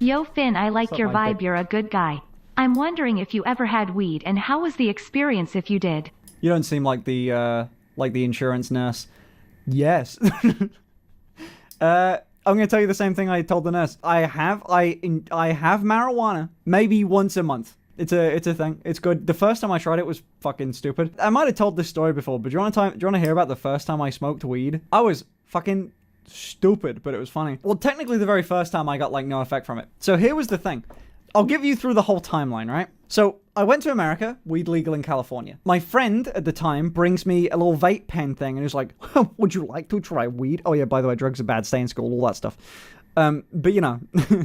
Yo Finn, I like Suck your my vibe, dick. you're a good guy. I'm wondering if you ever had weed and how was the experience if you did? You don't seem like the insurance nurse. Yes. I'm gonna tell you the same thing I told the nurse. I have marijuana maybe once a month. It's a thing. It's good. The first time I tried it was fucking stupid. I might have told this story before, but do you want to hear about the first time I smoked weed? I was fucking stupid, but it was funny. Well, technically the very first time I got like no effect from it. So here was the thing. I'll give you through the whole timeline, right? So I went to America, weed legal in California. My friend at the time brings me a little vape pen thing and is like, would you like to try weed? Oh yeah, by the way, drugs are bad, stay in school, all that stuff. But you know,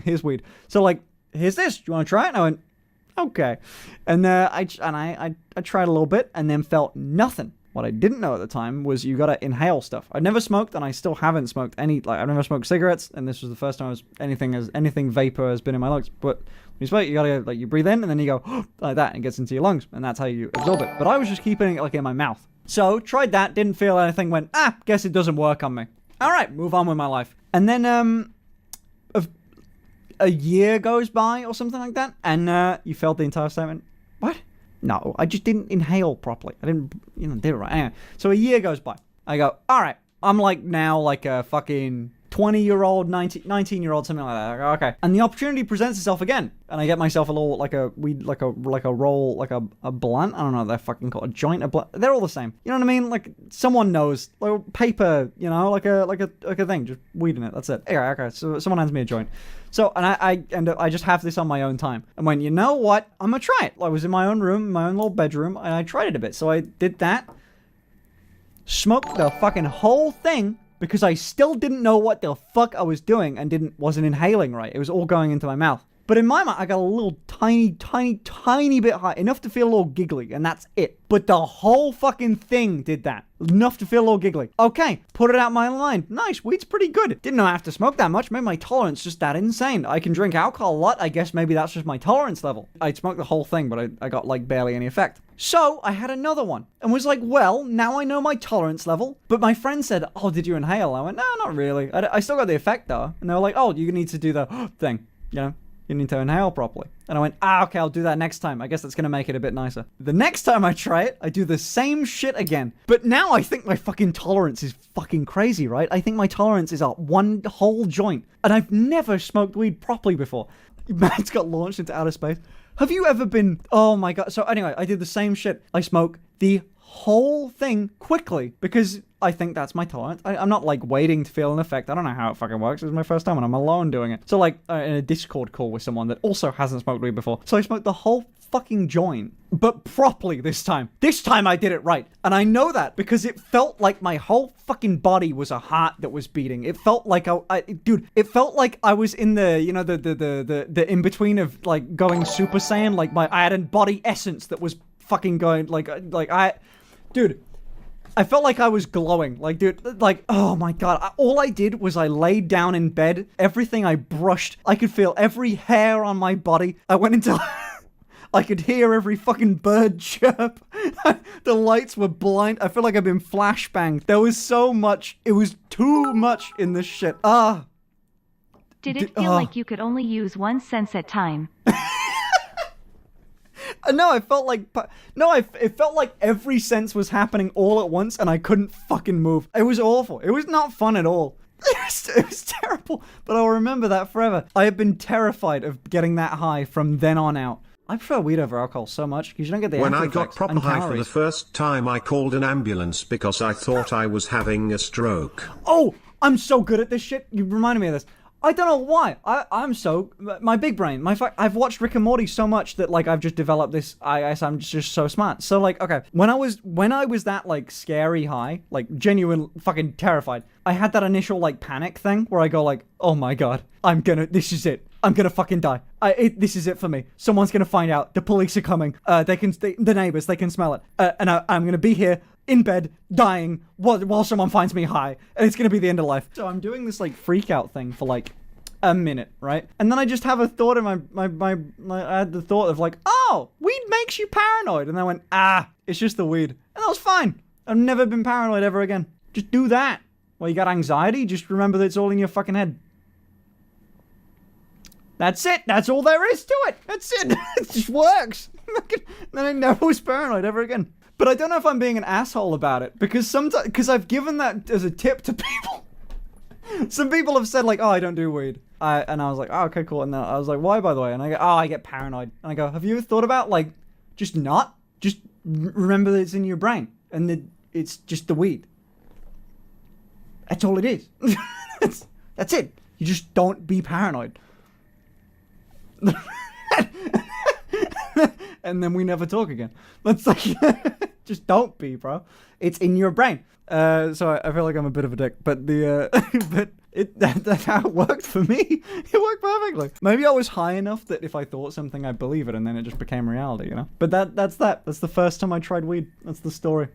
here's weed. So like, here's this, do you want to try it? And I went, okay. And I tried a little bit and then felt nothing. What I didn't know at the time was you gotta inhale stuff. I'd never smoked, and I still haven't smoked any. Like I've never smoked cigarettes, and this was the first time anything vapor has been in my lungs. But when you smoke, you gotta you breathe in, and then you go like that, and it gets into your lungs, and that's how you absorb it. But I was just keeping it like in my mouth. So tried that, didn't feel anything. Went guess it doesn't work on me. All right, move on with my life. And then a year goes by or something like that, and you felt the entire statement. What? No, I just didn't inhale properly. I didn't, did it right. Anyway, so a year goes by. I go, all right, I'm now like a fucking 20-year-old, 19-year-old, something like that. I go, okay. And the opportunity presents itself again. And I get myself a little, like a roll, like a blunt. I don't know what they're fucking called. A joint, a blunt. They're all the same. You know what I mean? Like, someone knows. Like, paper, like a thing. Just weed in it. That's it. Anyway, okay. So someone hands me a joint. So, and I just have this on my own time. And went, you know what? I'm gonna try it. I was in my own room, my own little bedroom, and I tried it a bit. So I did that. Smoked the fucking whole thing because I still didn't know what the fuck I was doing and wasn't inhaling right. It was all going into my mouth. But in my mind, I got a little tiny bit high, enough to feel a little giggly, and that's it. But the whole fucking thing did that. Enough to feel a little giggly. Okay, put it out my line. Nice, weed's pretty good. Didn't know I have to smoke that much. Maybe my tolerance is just that insane. I can drink alcohol a lot. I guess maybe that's just my tolerance level. I smoked the whole thing, but I got like barely any effect. So I had another one and was like, well, now I know my tolerance level. But my friend said, oh, did you inhale? I went, no, not really. I still got the effect though. And they were like, oh, you need to do the thing, You need to inhale properly. And I went, okay, I'll do that next time. I guess that's going to make it a bit nicer. The next time I try it, I do the same shit again. But now I think my fucking tolerance is fucking crazy, right? I think my tolerance is one whole joint. And I've never smoked weed properly before. Man's got launched into outer space. Have you ever been... Oh my god. So anyway, I did the same shit. I smoke the whole thing quickly because I think that's my tolerance. I'm not like waiting to feel an effect. I don't know how it fucking works. It was my first time and I'm alone doing it. So like in a Discord call with someone that also hasn't smoked weed before. So I smoked the whole fucking joint, but properly this time. This time I did it right. And I know that because it felt like my whole fucking body was a heart that was beating. It felt like dude, it felt like I was in the, the in-between of like going Super Saiyan. Like I had a body essence that was fucking going dude, I felt like I was glowing. Like, dude, like, oh my god. All I did was I laid down in bed. Everything I brushed. I could feel every hair on my body. I went into... I could hear every fucking bird chirp. The lights were blind. I feel like I've been flashbanged. There was so much. It was too much in this shit. Did it feel like you could only use one sense at time? No, it felt like every sense was happening all at once and I couldn't fucking move. It was awful. It was not fun at all. It was terrible, but I'll remember that forever. I have been terrified of getting that high from then on out. I prefer weed over alcohol so much because you don't get the When after I got effects proper and high for calories. the first time, I called an ambulance because I thought I was having a stroke. Oh, I'm so good at this shit. You reminded me of this. I don't know why. My big brain, I've watched Rick and Morty so much that like I've just developed this, I guess I'm just so smart. So like, okay, when I was that like scary high, like genuine fucking terrified, I had that initial like panic thing where I go like, oh my god, this is it. I'm gonna fucking die. This is it for me. Someone's gonna find out. The police are coming. The neighbors, they can smell it. And I'm gonna be here in bed, dying, while someone finds me high, and it's gonna be the end of life. So I'm doing this like freak out thing for like a minute, right? And then I just have a thought in I had the thought of like, oh, weed makes you paranoid. And I went, it's just the weed. And that was fine. I've never been paranoid ever again. Just do that. Well, you got anxiety, just remember that it's all in your fucking head. That's it. That's all there is to it. That's it. It just works. Then I never was paranoid ever again. But I don't know if I'm being an asshole about it, because sometimes, because I've given that as a tip to people. Some people have said like, oh, I don't do weed. And I was like, oh, okay, cool. And then I was like, why, by the way? And I go, oh, I get paranoid. And I go, have you ever thought about like, just not? Just remember that it's in your brain. And that it's just the weed. That's all it is. That's it. You just don't be paranoid. And then we never talk again. That's like, just don't be, bro. It's in your brain. So I feel like I'm a bit of a dick, but that's how it worked for me. It worked perfectly. Maybe I was high enough that if I thought something, I'd believe it, and then it just became reality, you know? But that's the first time I tried weed. That's the story.